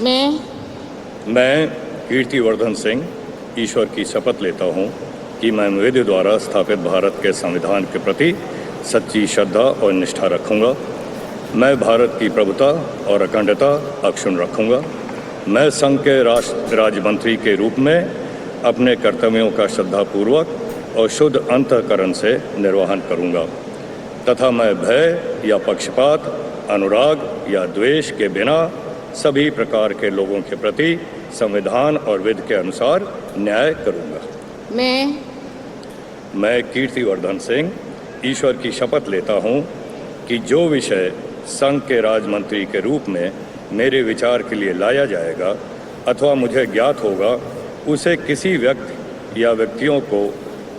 मैं कीर्तिवर्धन सिंह ईश्वर की शपथ लेता हूँ कि मैं मेरे द्वारा स्थापित भारत के संविधान के प्रति सच्ची श्रद्धा और निष्ठा रखूँगा। मैं भारत की प्रभुता और अखंडता अक्षुण्ण रखूँगा। मैं संघ के राष्ट्र राज्य मंत्री के रूप में अपने कर्तव्यों का श्रद्धापूर्वक और शुद्ध अंतःकरण से निर्वहन करूँगा तथा मैं भय या पक्षपात, अनुराग या द्वेष के बिना सभी प्रकार के लोगों के प्रति संविधान और विधि के अनुसार न्याय करूँगा। मैं कीर्तिवर्धन सिंह ईश्वर की शपथ लेता हूँ कि जो विषय संघ के राज्य मंत्री के रूप में मेरे विचार के लिए लाया जाएगा अथवा मुझे ज्ञात होगा, उसे किसी व्यक्ति या व्यक्तियों को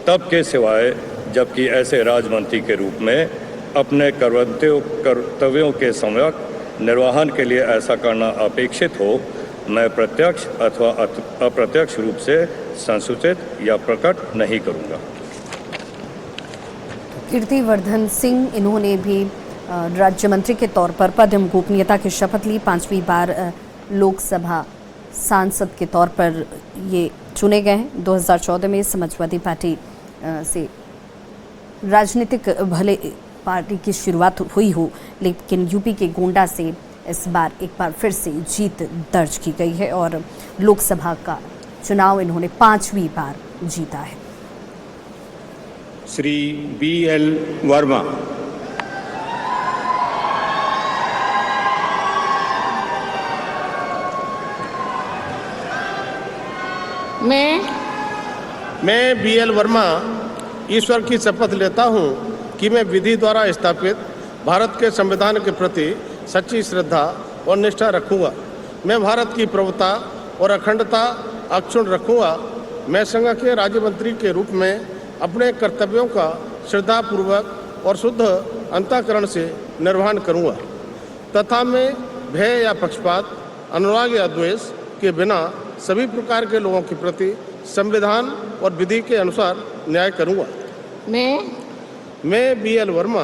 तब के सिवाय जबकि ऐसे राज्यमंत्री के रूप में अपने कर्तव्यों के सम्यक निर्वहन के लिए ऐसा करना अपेक्षित हो, मैं प्रत्यक्ष अथवा अप्रत्यक्ष रूप से संसूचित या प्रकट नहीं करूँगा। कीर्तिवर्धन सिंह इन्होंने भी राज्य मंत्री के तौर पर पद एवं गोपनीयता की शपथ ली। 5वीं बार लोकसभा सांसद के तौर पर ये चुने गए हैं। 2014 में समाजवादी पार्टी से राजनीतिक भले पार्टी की शुरुआत हुई हो, लेकिन यूपी के गोंडा से इस बार एक बार फिर से जीत दर्ज की गई है और लोकसभा का चुनाव इन्होंने 5वीं बार जीता है। श्री BL वर्मा। मैं BL वर्मा ईश्वर की शपथ लेता हूँ कि मैं विधि द्वारा स्थापित भारत के संविधान के प्रति सच्ची श्रद्धा और निष्ठा रखूँगा। मैं भारत की प्रभुता और अखंडता अक्षुण्ण रखूँगा। मैं संघ के राज्य मंत्री के रूप में अपने कर्तव्यों का श्रद्धापूर्वक और शुद्ध अंतःकरण से निर्वहन करूँगा तथा मैं भय या पक्षपात, अनुराग या द्वेष के बिना सभी प्रकार के लोगों के प्रति संविधान और विधि के अनुसार न्याय करूँगा। मैं BL वर्मा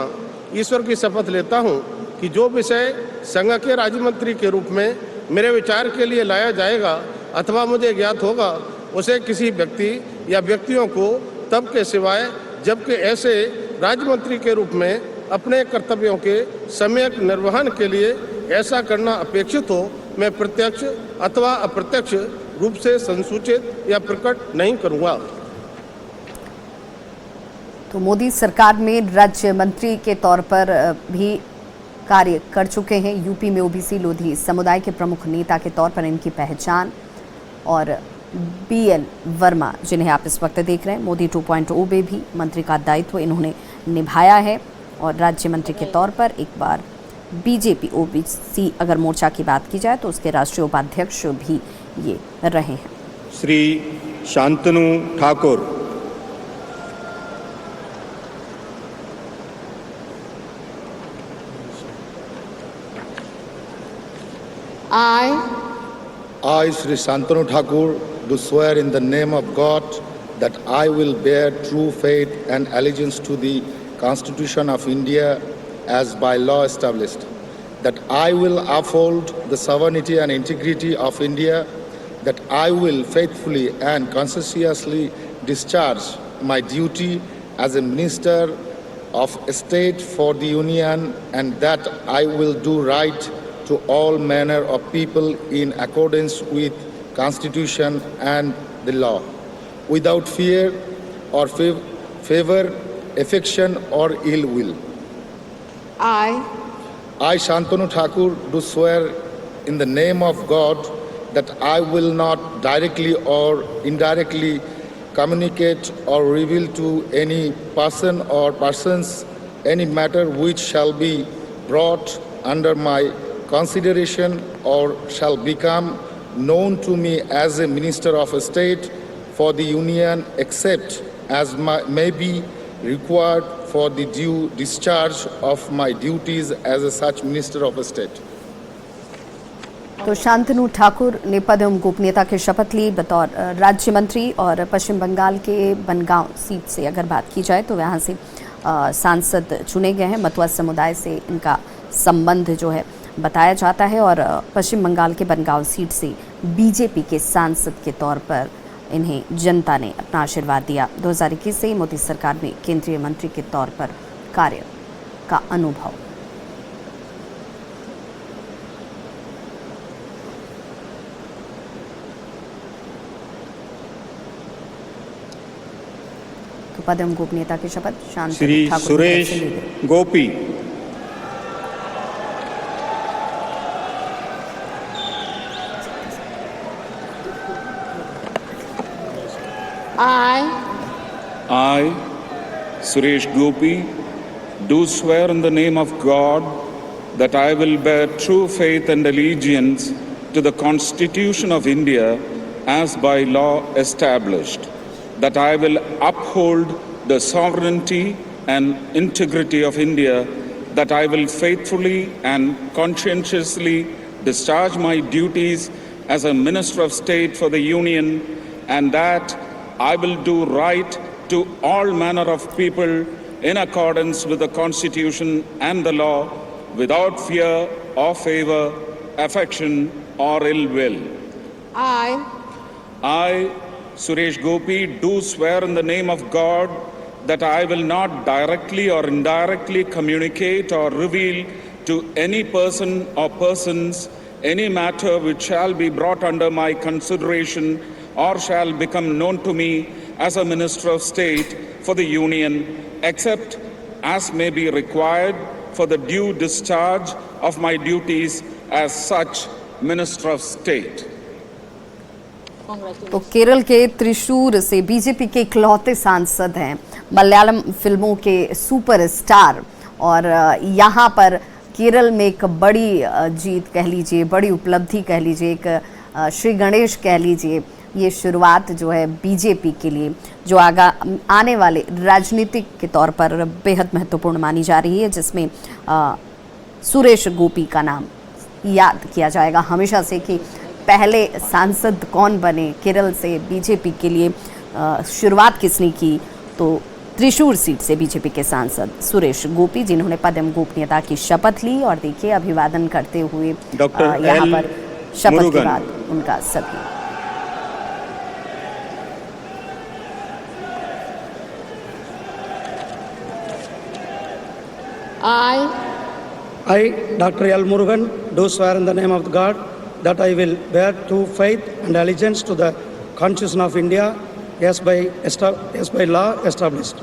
ईश्वर की शपथ लेता हूँ कि जो विषय संघ के राज्य मंत्री के रूप में मेरे विचार के लिए लाया जाएगा अथवा मुझे ज्ञात होगा, उसे किसी व्यक्ति या व्यक्तियों को तब के सिवाय जबकि ऐसे राज्य मंत्री के रूप में अपने कर्तव्यों के सम्यक निर्वहन के लिए ऐसा करना अपेक्षित हो, मैं प्रत्यक्ष अथवा अप्रत्यक्ष रूप से संसूचित या प्रकट नहीं करूँगा। तो मोदी सरकार में राज्य मंत्री के तौर पर भी कार्य कर चुके हैं। यूपी में ओबीसी लोधी समुदाय के प्रमुख नेता के तौर पर इनकी पहचान। और BL वर्मा, जिन्हें आप इस वक्त देख रहे हैं, मोदी 2.0 में भी मंत्री का दायित्व इन्होंने निभाया है और राज्य मंत्री के तौर पर एक बार बीजेपी ओबीसी अगर मोर्चा की बात की जाए तो उसके राष्ट्रीय उपाध्यक्ष भी ये रहे हैं। Shri Shantanu Thakur. I, Sri Shantanu Thakur, do swear in the name of God that I will bear true faith and allegiance to the Constitution of India as by law established, that I will uphold the sovereignty and integrity of India, that I will faithfully and conscientiously discharge my duty as a Minister of State for the Union, and that I will do right to all manner of people in accordance with Constitution and the law, without fear or favor, affection or ill will. I, Shantanu Thakur, do swear in the name of God that I will not directly or indirectly communicate or reveal to any person or persons any matter which shall be brought under my consideration or shall become known to me as a Minister of State for the Union, except as may be required for the due discharge of my duties as a such Minister of State. तो शांतनु ठाकुर ने पद एवं गोपनीयता की शपथ ली बतौर राज्य मंत्री। और पश्चिम बंगाल के बनगांव सीट से अगर बात की जाए तो वहाँ से सांसद चुने गए हैं। मतुआ समुदाय से इनका संबंध जो है बताया जाता है और पश्चिम बंगाल के बनगांव सीट से बीजेपी के सांसद के तौर पर इन्हें जनता ने अपना आशीर्वाद दिया। 2021 से मोदी सरकार में केंद्रीय मंत्री के तौर पर कार्य का अनुभव। तो पद एवं गोपनीयता की शपथ शांति श्री ठाकुर सुरेश से ली गई। गोपी, I, Suresh Gopi, do swear in the name of God that I will bear true faith and allegiance to the Constitution of India as by law established, that I will uphold the sovereignty and integrity of India, that I will faithfully and conscientiously discharge my duties as a Minister of State for the Union, and that I will do right to all manner of people in accordance with the Constitution and the law, without fear or favor, affection or ill will. I, Suresh Gopi, do swear in the name of God that I will not directly or indirectly communicate or reveal to any person or persons any matter which shall be brought under my consideration or shall become known to me as a Minister of State for the Union, except as may be required for the due discharge of my duties as such Minister of State. तो केरल के त्रिशूर से BJP के इकलौते सांसद हैं, मलयालम फिल्मों के superstar, और यहाँ पर केरल में एक बड़ी जीत कह लीजिए, बड़ी उपलब्धि कह लीजिए, एक श्री गणेश कह लीजिए, ये शुरुआत जो है बीजेपी के लिए जो आने वाले राजनीतिक के तौर पर बेहद महत्वपूर्ण मानी जा रही है, जिसमें सुरेश गोपी का नाम याद किया जाएगा हमेशा से कि पहले सांसद कौन बने केरल से बीजेपी के लिए, शुरुआत किसने की। तो त्रिशूर सीट से बीजेपी के सांसद सुरेश गोपी, जिन्होंने पद एवं गोपनीयता की शपथ ली, और देखिए अभिवादन करते हुए यहाँ पर शपथ के बाद उनका सभी। I, Dr. L. Murugan, do swear in the name of God that I will bear true faith and allegiance to the Constitution of India as by law established,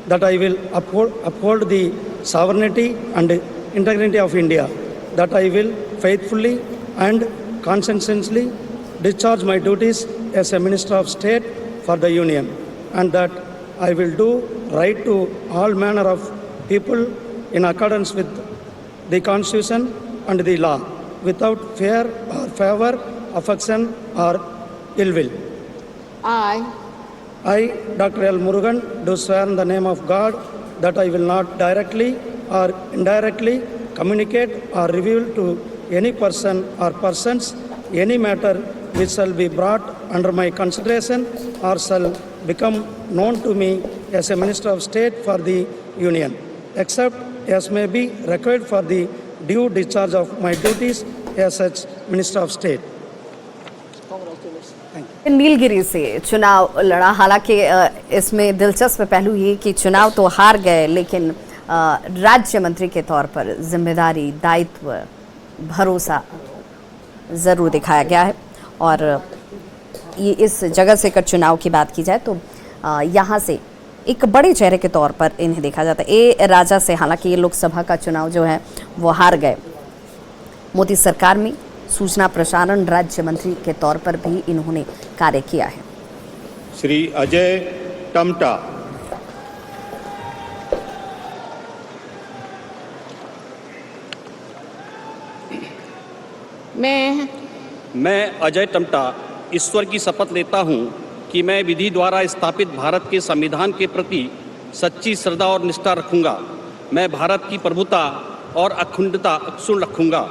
that I will uphold the sovereignty and integrity of India, that I will faithfully and conscientiously discharge my duties as a Minister of State for the Union, and that I will do right to all manner of people in accordance with the Constitution and the law, without fear or favor, affection or ill will. I, Dr. L. Murugan, do swear in the name of God that I will not directly or indirectly communicate or reveal to any person or persons any matter which shall be brought under my consideration or shall become known to me as a Minister of State for the Union, except as may be required for the due discharge of my duties as such Minister of State. Nilgiri से चुनाव लड़ा। हालांकि इसमें दिलचस्प पहलू ये कि चुनाव तो हार गए, लेकिन राज्य मंत्री के तौर पर जिम्मेदारी, दायित्व, भरोसा ज़रूर दिखाया गया है। और ये इस जगह से अगर चुनाव की बात की जाए तो यहाँ से एक बड़े चेहरे के तौर पर इन्हें देखा जाता है। ए राजा से हालांकि ये लोकसभा का चुनाव जो है वो हार गए। मोदी सरकार में सूचना प्रसारण राज्य मंत्री के तौर पर भी इन्होंने कार्य किया है। श्री अजय टमटा, मैं अजय टमटा ईश्वर की शपथ लेता हूं कि मैं विधि द्वारा स्थापित भारत के संविधान के प्रति सच्ची श्रद्धा और निष्ठा रखूंगा। मैं भारत की प्रभुता और अखंडता अक्षुण्ण रखूंगा।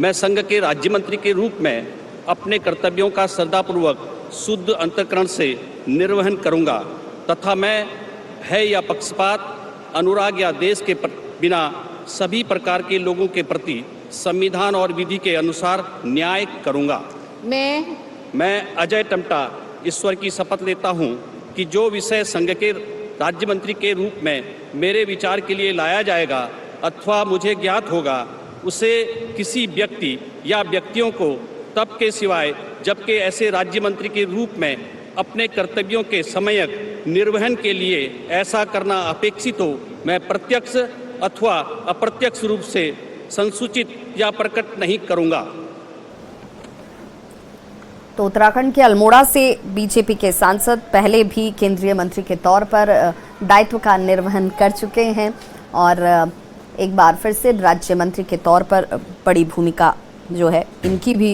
मैं संघ के राज्य मंत्री के रूप में अपने कर्तव्यों का श्रद्धापूर्वक शुद्ध अंतःकरण से निर्वहन करूंगा तथा मैं भय या पक्षपात, अनुराग या देश के बिना सभी प्रकार के लोगों के प्रति संविधान और विधि के अनुसार न्याय करूंगा। मैं अजय टम्टा ईश्वर की शपथ लेता हूं कि जो विषय संघ के राज्य मंत्री के रूप में मेरे विचार के लिए लाया जाएगा अथवा मुझे ज्ञात होगा, उसे किसी व्यक्ति या व्यक्तियों को तब के सिवाय जबकि ऐसे राज्य मंत्री के रूप में अपने कर्तव्यों के समयक निर्वहन के लिए ऐसा करना अपेक्षित हो, मैं प्रत्यक्ष अथवा अप्रत्यक्ष रूप से संसूचित या प्रकट नहीं करूंगा। तो उत्तराखंड के अल्मोड़ा से बीजेपी के सांसद पहले भी केंद्रीय मंत्री के तौर पर दायित्व का निर्वहन कर चुके हैं और एक बार फिर से राज्य मंत्री के तौर पर बड़ी भूमिका जो है इनकी भी